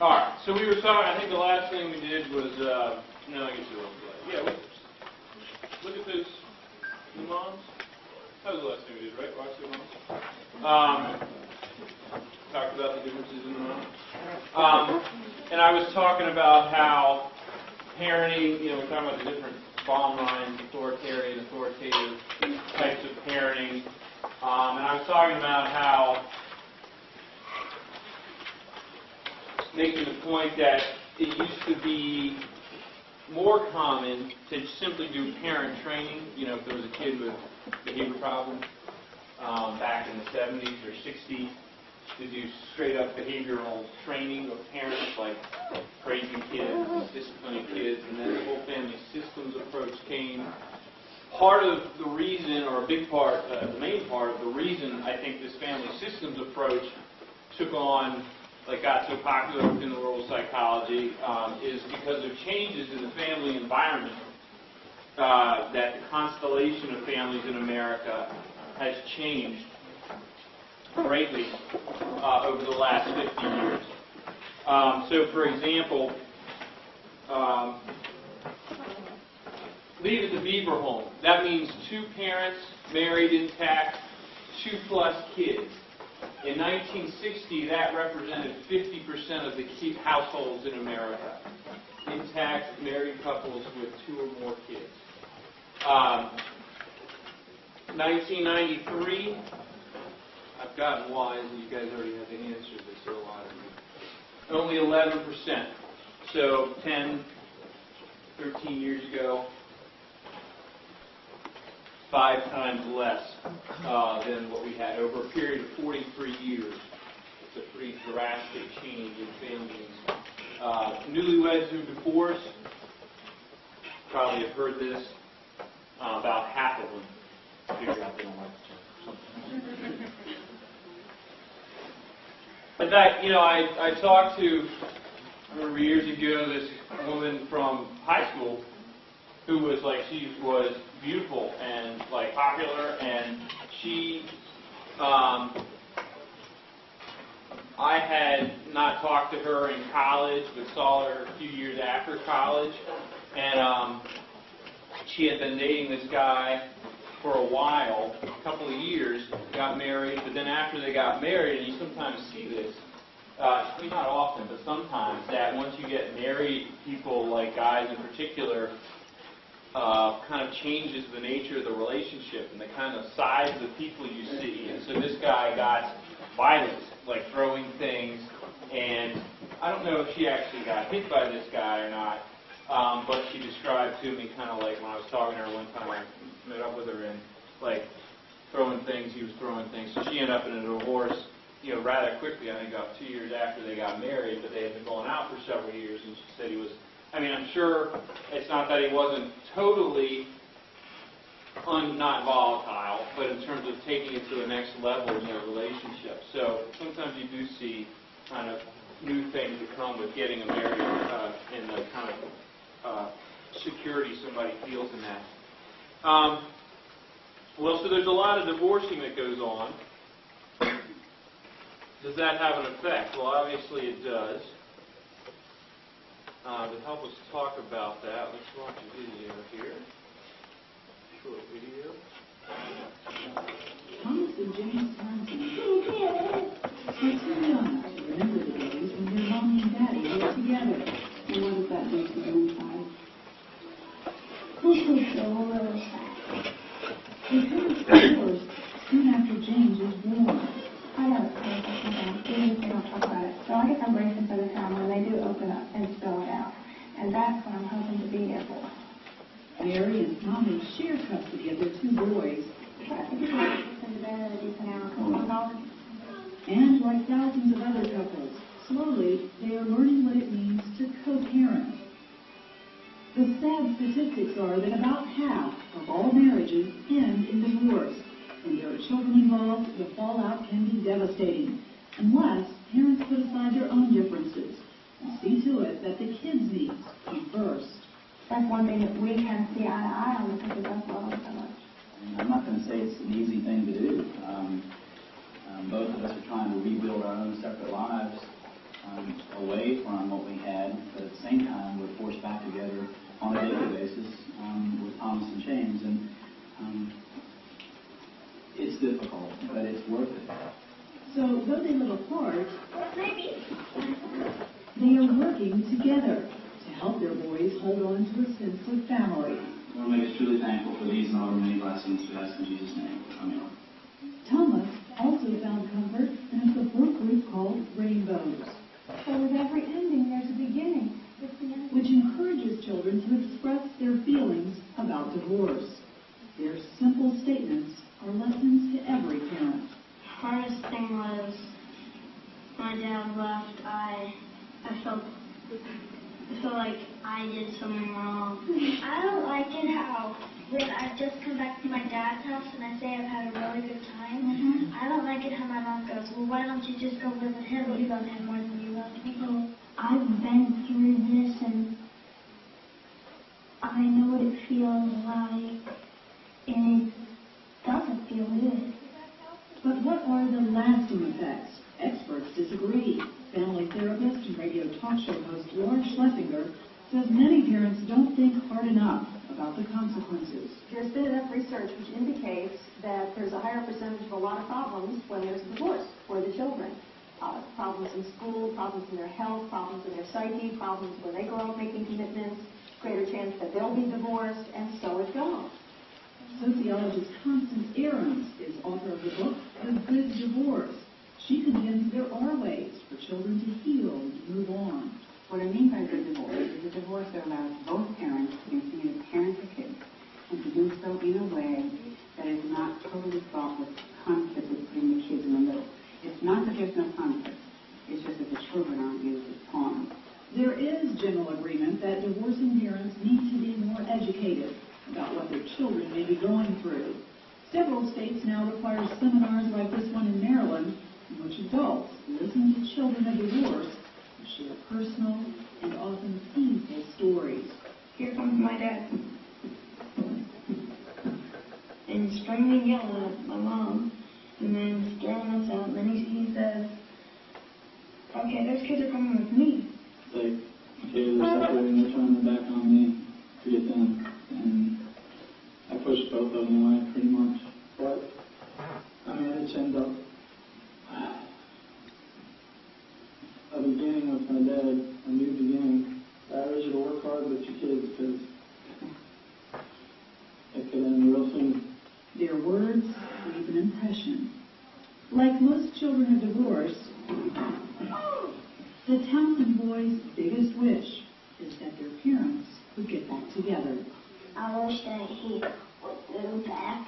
All right, so we were talking, I think the last thing we did was, no, I guess it was, yeah, look at those, the moms. That was the last thing we did, right? Watch the moms. Talked about the differences in the moms. And I was talking about how parenting, we're talking about the different bomb lines, authoritarian, authoritative types of parenting. And I was talking about how, making the point that it used to be more common to simply do parent training, if there was a kid with behavior problems back in the 70s or 60s, to do straight-up behavioral training of parents, like crazy kids, disciplining kids, and then the whole family systems approach came. Part of the reason, or a big part, the main part of the reason I think this family systems approach took on, got so popular within the world of psychology, is because of changes in the family environment, that the constellation of families in America has changed greatly over the last 50 years. So, for example, leave it to Beaver home. That means 2 parents, married, intact, 2+ kids. In 1960, that represented 50% of the households in America. Intact, married couples with 2 or more kids. 1993, I've gotten wise, and you guys already have the answer to this, so a lot of you. Only 11%. So 10, 13 years ago, 5 times less than what we had over a period of 43 years. It's a pretty drastic change in families. Newlyweds who divorce, probably have heard this. About half of them figure out they don't like each other. In fact, I talked to, I remember years ago, this woman from high school who was she was beautiful and popular, and she, I had not talked to her in college, but saw her a few years after college, and she had been dating this guy for a while, a couple of years, got married, but then after they got married, and you sometimes see this, not often, but sometimes, that once you get married, people, guys in particular, kind of changes the nature of the relationship and the kind of size of people you see. And so this guy got violent, throwing things, and I don't know if she actually got hit by this guy or not, but she described to me kind of when I was talking to her one time, I met up with her, and throwing things, he was throwing things. So she ended up in a divorce, rather quickly, I think about 2 years after they got married, but they had been going out for several years, and she said he was, I'm sure it's not that he wasn't totally not volatile, but in terms of taking it to the next level in their relationship. So sometimes you do see kind of new things that come with getting married, and the kind of security somebody feels in that. Well, so there's a lot of divorcing that goes on. Does that have an effect? Well, obviously it does. To help us talk about that, let's watch a video here. Short video. Thomas and James Thompson. It's so young to remember the days when their mommy and daddy were together. And what does that do to their inside? Makes me feel really sad. They parents divorced soon after James was born. I know it's crazy sometimes, even if they don't talk about it. So I guess I'm bracing for the time when they do open up and spill it out. And that's what I'm hoping to be there for. Mary and Tommy share custody of their 2 boys. And like thousands of other couples, slowly they are learning what it means to co-parent. The sad statistics are that about half of all marriages end in divorce. When there are children involved, the fallout can be devastating, unless parents put aside their own differences and see to it that the kids' needs come first. That's one thing that we can see eye to eye on because we both love them so much. I'm not going to say it's an easy thing to do. Both of us are trying to rebuild our own separate lives, away from what we had, but at the same time, we're forced back together on a daily basis with Thomas and James. And it's difficult, but it's worth it. So, though they live apart, they are working together to help their boys hold on to a sense of family. I want to make us truly thankful for these and all the many blessings we ask in Jesus' name. Amen. Thomas also found comfort in a support group called Rainbows, So with every ending, there's a beginning. It's the end. which encourages children to express their feelings about divorce. Their simple statements are lessons to every parent. Hardest thing was my dad left. I felt like I did something wrong. I don't like it how when I just come back to my dad's house and I say I've had a really good time, I don't like it how my mom goes, well, why don't you just go live with him? You love him more than you love me. I've been through this and I know what it feels like, and it doesn't feel good. But what are the lasting effects? Experts disagree. Family therapist and radio talk show host Laura Schlesinger says many parents don't think hard enough about the consequences. There's been enough research which indicates that there's a higher percentage of a lot of problems when there's a divorce for the children. Problems in school, problems in their health, problems in their psyche, problems when they grow up making commitments, greater chance that they'll be divorced, and so it goes. Sociologist Constance Ahrens is author of the book, The Good Divorce. She contends there are ways for children to heal and move on. What I mean by good divorce is a divorce that allows both parents to continue to parent the kids and to do so in a way that is not totally fraught with conflict with putting the kids in the middle. It's not that there's no conflict, it's just that the children aren't used as pawns. There is general agreement that divorcing parents need to be more educated about what their children may be going through. Several states now require seminars like this one in Maryland, in which adults listen to children of divorce who share personal and often painful stories. Here comes my dad. And screaming, yelling at my mom, and then throwing us out, and then he says, okay, those kids are coming with me. Like, okay, they're separating, they're turning their back on me to get them. And I pushed both of them away pretty much. But I managed to end up a beginning with my dad, a new beginning. I urge you to work hard with your kids because it could end real soon. Their words leave an impression. Like most children of divorce, the Townsend boys' biggest wish is that their parents would get back together. I wish that he would go back.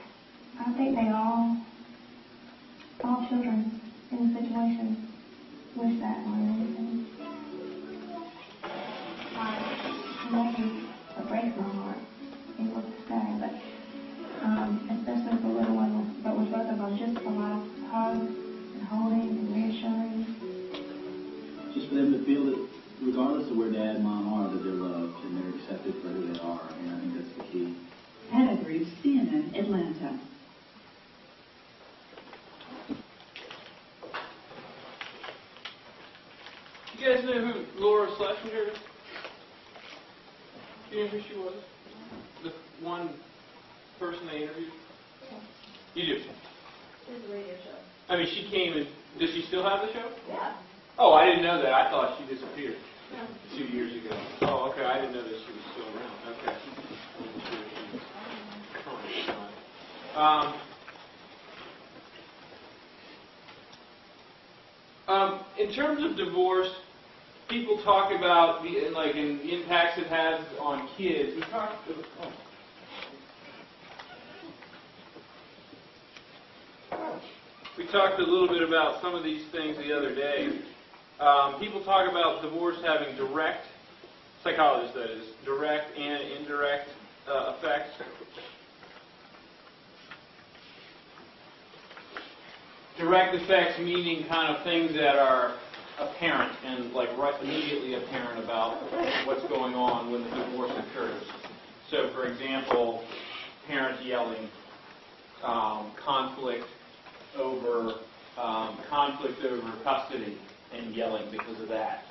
I think they all children in the situation wish that more than anything. Maybe it breaks my heart. It was sad, but especially for little ones, but with both of them, just a lot of hugs and holding and reassuring. Just for them to feel that regardless of where dad and mom are, that they're loved and they're accepted for who they are. And I think that's the key. Hannah Greaves, CNN, Atlanta. You guys know who Laura Schlesinger is? Do you know who she was? The one person they interviewed? You do? It's a radio show. I mean, she came and, does she still have the show? Yeah. Oh, I didn't know that. I thought she disappeared 2 years ago. Oh, okay. I didn't know that she was still around. Okay. I wasn't sure if she was current or not. In terms of divorce, people talk about the impacts it has on kids. We talked a little bit about some of these things the other day. People talk about divorce having direct, psychologists that is, direct and indirect effects. Direct effects meaning kind of things that are apparent and immediately apparent about what's going on when the divorce occurs. So, for example, parents yelling, conflict over custody, and yelling because of that.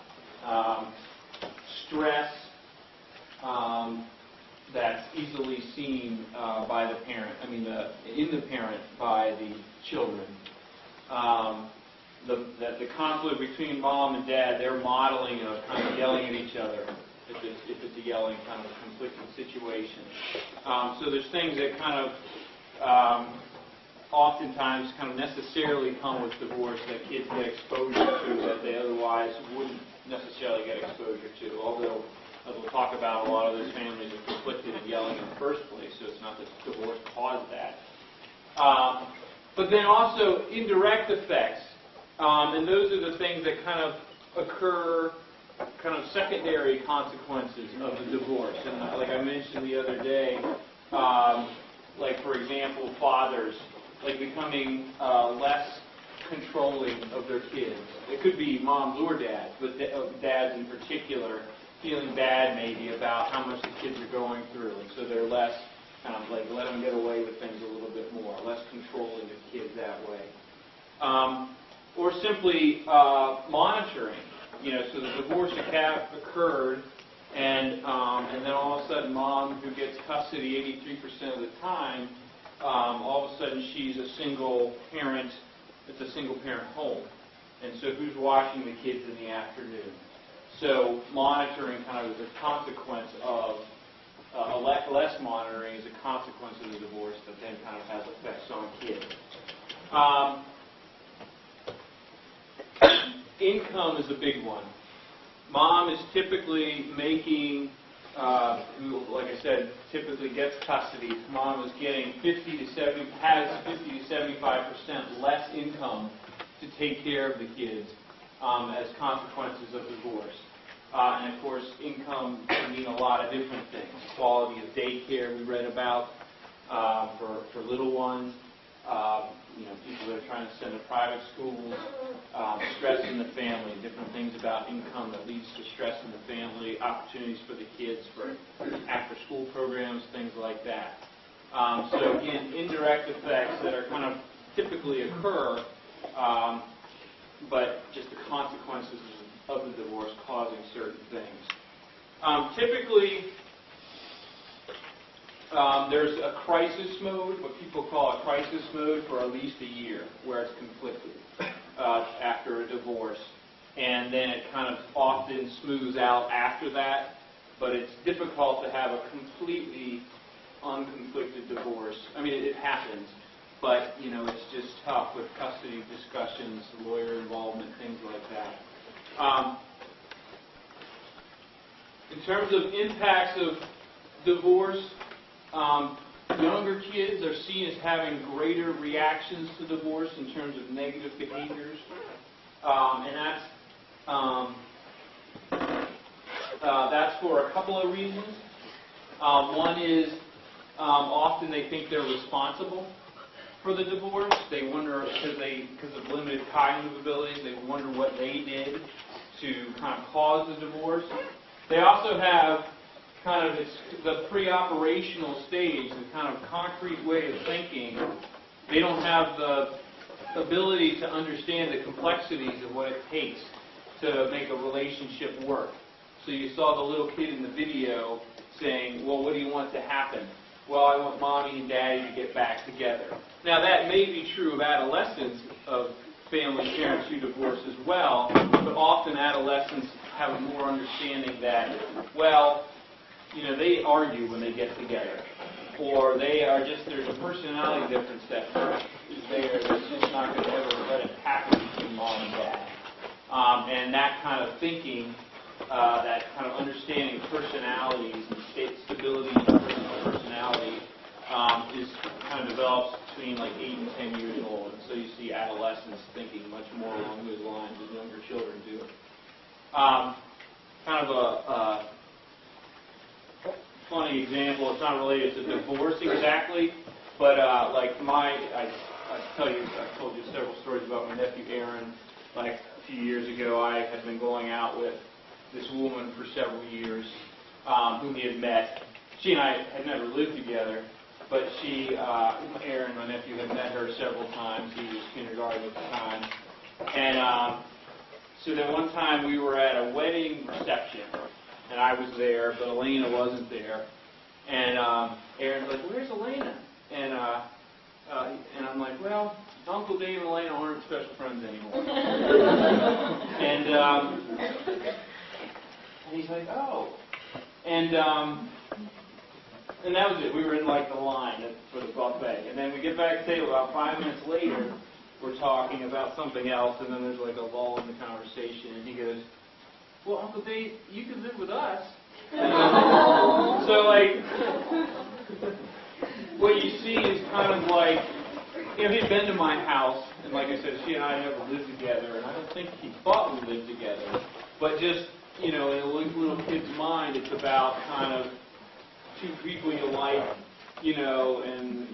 Stress that's easily seen by the parent, in the parent by the children. The conflict between mom and dad, their modeling of kind of yelling at each other, if it's a yelling kind of conflicting situation. So there's things that kind of oftentimes kind of necessarily come with divorce that kids get exposure to that they otherwise wouldn't necessarily get exposure to, although as we'll talk about, a lot of those families are conflicted and yelling in the first place, so it's not that divorce caused that. But then also indirect effects, and those are the things that kind of occur, kind of secondary consequences of the divorce. And like I mentioned the other day, like for example, fathers, like becoming less controlling of their kids. It could be moms or dads, but dads in particular, feeling bad maybe about how much the kids are going through, and so they're less kind of like let them get away with things a little bit more, less controlling of kids that way. Or simply monitoring. So the divorce occurred, and then all of a sudden mom, who gets custody 83% of the time, all of a sudden she's a single parent. It's a single parent home, and so who's watching the kids in the afternoon? So monitoring kind of is a consequence of less monitoring is a consequence of the divorce that then kind of has effects on kids. Income is a big one. Mom is typically making, who, like I said, typically gets custody. Mom is getting 50 to 75% less income to take care of the kids as consequences of divorce. And of course, income can mean a lot of different things. Quality of daycare we read about for little ones. People that are trying to send to private schools, stress in the family, different things about income that leads to stress in the family, opportunities for the kids for after-school programs, things like that. So again, indirect effects that are kind of typically occur, but just the consequences of the divorce causing certain things. Typically, there's a crisis mode, what people call a crisis mode, for at least a year, where it's conflicted after a divorce. And then it kind of often smooths out after that, but it's difficult to have a completely unconflicted divorce. It happens, but it's just tough with custody discussions, lawyer involvement, things like that. In terms of impacts of divorce, younger kids are seen as having greater reactions to divorce in terms of negative behaviors, and that's for a couple of reasons. One is often they think they're responsible for the divorce. They wonder, because of limited cognitive abilities, they wonder what they did to kind of cause the divorce. They also have kind of the pre-operational stage, the kind of concrete way of thinking. They don't have the ability to understand the complexities of what it takes to make a relationship work. So you saw the little kid in the video saying, well, what do you want to happen? Well, I want mommy and daddy to get back together. Now, that may be true of adolescents, of family parents who divorce as well, but often adolescents have a more understanding that, well, they argue when they get together, or they are just, there's a personality difference that is there that's just not going to ever let it happen between mom and dad. And that kind of thinking, that kind of understanding personalities and stability in personality is kind of develops between like 8 and 10 years old. And so you see adolescents thinking much more along those lines than younger children do. Kind of a funny example. It's not related to divorce exactly, but I told you several stories about my nephew Aaron. Like a few years ago, I had been going out with this woman for several years, whom he had met. She and I had never lived together, but Aaron, my nephew, had met her several times. He was kindergarten at the time, and So then one time we were at a wedding reception, and I was there, but Elena wasn't there. And Aaron's like, "Where's Elena?" And I'm like, "Well, Uncle Dave and Elena aren't special friends anymore." and he's like, "Oh." And that was it. We were in like the line for the buffet. And then we get back to the table about 5 minutes later. We're talking about something else, and then there's like a lull in the conversation. And he goes, "Well, Uncle Dave, you can live with us." So like, what you see is kind of like, he'd been to my house, and like I said, she and I never lived together, and I don't think he thought we lived together. But just, in a little kid's mind, it's about kind of two people you like, and,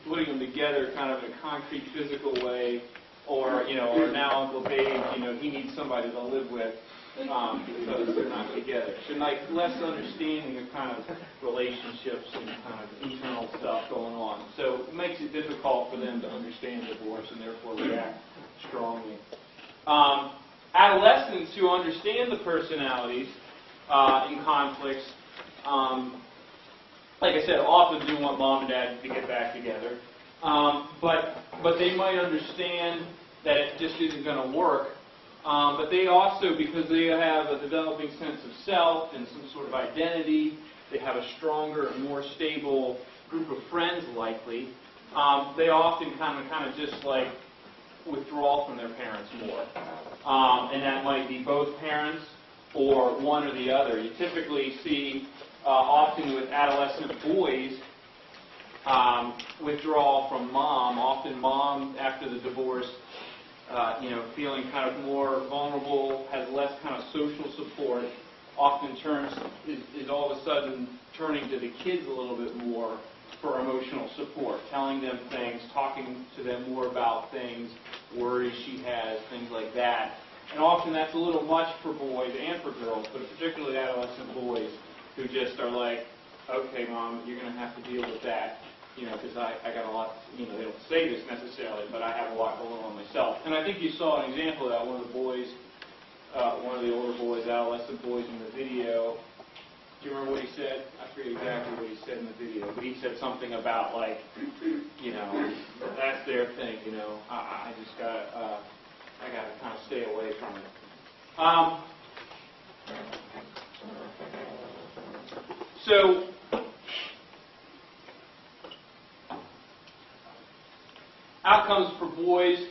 putting them together kind of in a concrete, physical way, or now Uncle Dave, he needs somebody to live with because they're not together. So like less understanding of kind of relationships and kind of internal stuff going on. So it makes it difficult for them to understand divorce and therefore react strongly. Adolescents who understand the personalities in conflicts, like I said, often do want mom and dad to get back together. But they might understand that it just isn't going to work. But they also, because they have a developing sense of self and some sort of identity, they have a stronger and more stable group of friends likely, they often kind of just like withdraw from their parents more. And that might be both parents or one or the other. You typically see often with adolescent boys withdrawal from mom. Often mom, after the divorce, feeling kind of more vulnerable, has less kind of social support, often is all of a sudden turning to the kids a little bit more for emotional support, telling them things, talking to them more about things, worries she has, things like that. And often that's a little much for boys and for girls, but particularly adolescent boys who just are like, "Okay, Mom, you're going to have to deal with that, because I got a lot, they don't say this necessarily, but I have a lot going on myself." And I think you saw an example of that. One of the boys, one of the older boys, adolescent boys in the video, do you remember what he said? I forget exactly what he said in the video, but he said something about like, that's their thing, I just got to kind of stay away from it. So, outcomes for boys.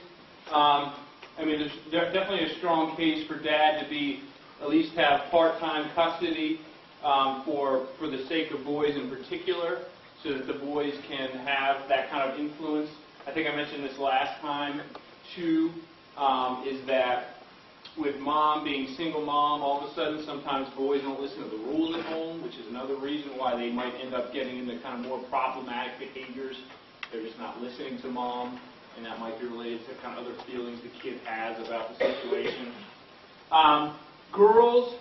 There's definitely a strong case for dad to at least have part-time custody for the sake of boys in particular, so that the boys can have that kind of influence. I think I mentioned this last time too, is that with mom being single mom, all of a sudden sometimes boys don't listen to the rules at home, which is another reason why they might end up getting into kind of more problematic behaviors. They're just not listening to mom, and that might be related to kind of other feelings the kid has about the situation. Girls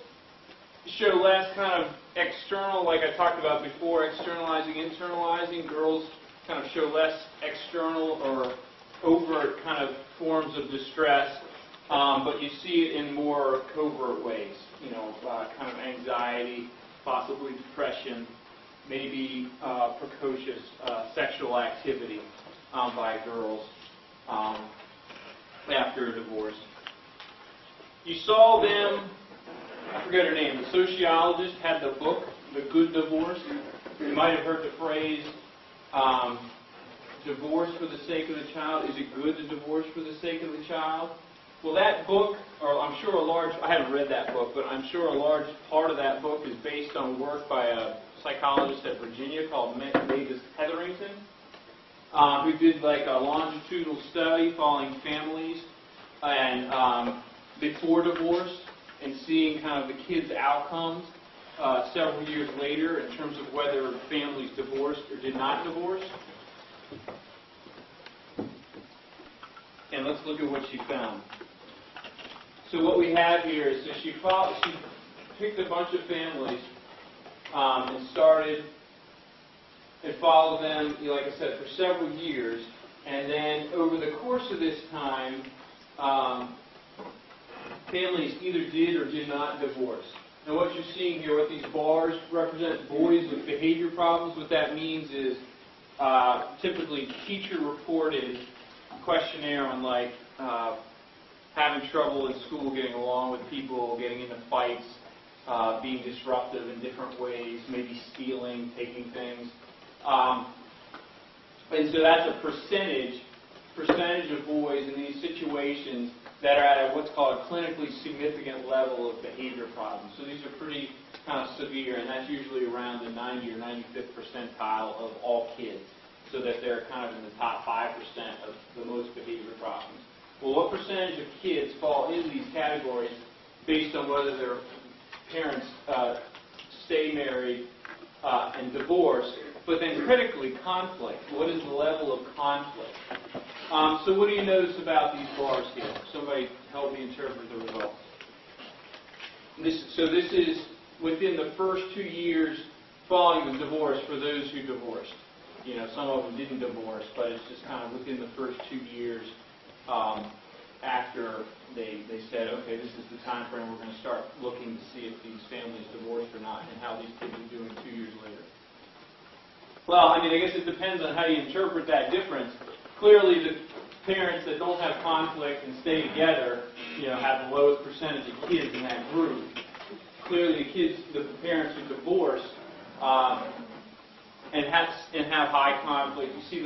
show less kind of external, like I talked about before, externalizing, internalizing. Girls kind of show less external or overt kind of forms of distress, but you see it in more covert ways, kind of anxiety, possibly depression, maybe precocious sexual activity by girls after a divorce. You saw them, I forget her name, the sociologist had the book, The Good Divorce. You might have heard the phrase, divorce for the sake of the child. Is it good to divorce for the sake of the child? Well, that book, or I'm sure I haven't read that book, but I'm sure a large part of that book is based on work by a psychologist at Virginia called Mavis Hetherington, who did like a longitudinal study following families and before divorce and seeing kind of the kids' outcomes several years later in terms of whether families divorced or did not divorce. And let's look at what she found. So what we have here is that she picked a bunch of families and started and followed them, like I said, for several years. And then over the course of this time, families either did or did not divorce. And what you're seeing here, what these bars represent, boys with behavior problems. What that means is typically teacher-reported questionnaire on like having trouble in school, getting along with people, getting into fights, being disruptive in different ways, maybe stealing, taking things. And so that's a percentage of boys in these situations that are at what's called a clinically significant level of behavior problems. So these are pretty kind of severe, and that's usually around the 90 or 95th percentile of all kids, so that they're kind of in the top 5% of the most behavior problems. Well, what percentage of kids fall into these categories based on whether their parents stay married and divorce, but then critically conflict? What is the level of conflict? So what do you notice about these bars here? Somebody help me interpret the results. So this is within the first 2 years following the divorce for those who divorced. You know, some of them didn't divorce, but it's just kind of within the first 2 years after they said, okay, this is the time frame we're going to start looking to see if these families divorced or not, and how these kids are doing 2 years later. Well, I mean, I guess it depends on how you interpret that difference. Clearly, the parents that don't have conflict and stay together, you know, have the lowest percentage of kids in that group. Clearly, the parents who divorce and have high conflict, you see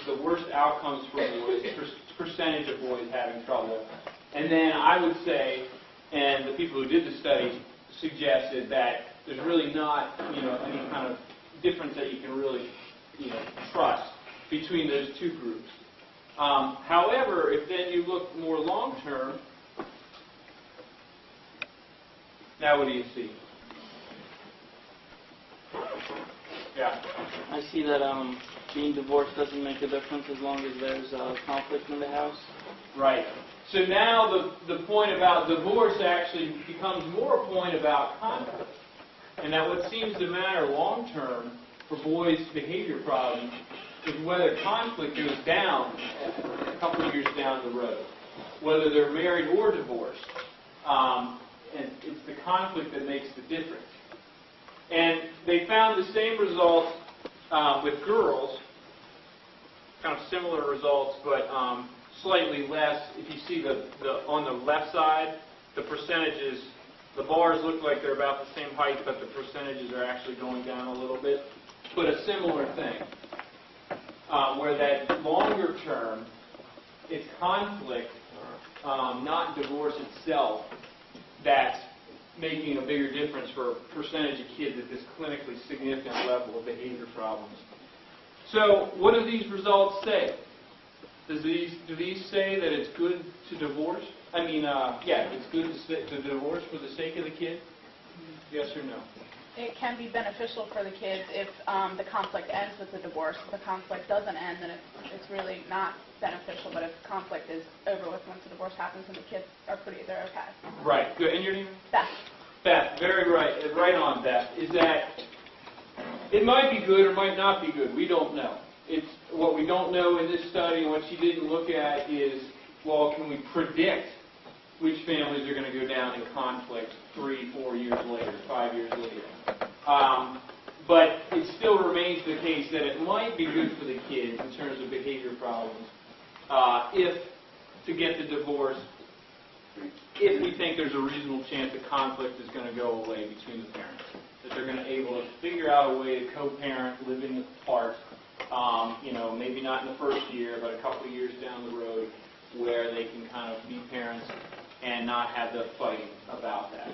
the worst outcomes for boys, percentage of boys having trouble. And then I would say, and the people who did the study suggested that there's really not, you know, any kind of difference that you can really, you know, trust between those two groups. However, if then you look more long term, now what do you see? Yeah. I see that being divorced doesn't make a difference as long as there's conflict in the house. Right. So now the point about divorce actually becomes more a point about conflict. And that what seems to matter long term for boys' behavior problems is whether conflict goes down a couple of years down the road, whether they're married or divorced. And it's the conflict that makes the difference. And they found the same results with girls, kind of similar results, but slightly less. If you see on the left side, the percentages, the bars look like they're about the same height, but the percentages are actually going down a little bit. But a similar thing, where that longer term, it's conflict, not divorce itself, that's making a bigger difference for a percentage of kids at this clinically significant level of behavior problems. So what do these results say? Do these say that it's good to divorce? I mean, yeah, it's good to divorce for the sake of the kid? Yes or no? It can be beneficial for the kids if the conflict ends with the divorce. If the conflict doesn't end, then it's really not beneficial. But if conflict is over with once the divorce happens and the kids are they're okay. Right. Good. And your name? Beth. Beth. Very right. Right on, Beth. Is that it might be good or might not be good. We don't know. It's what we don't know in this study, and what she didn't look at is, well, can we predict which families are going to go down in conflict 3, 4 years later, 5 years later? But it still remains the case that it might be good for the kids in terms of behavior problems if to get the divorce, if we think there's a reasonable chance that conflict is going to go away between the parents, that they're going to be able to figure out a way to co-parent, living apart, you know, maybe not in the first year, but a couple of years down the road, where they can kind of be parents and not have the fighting about that.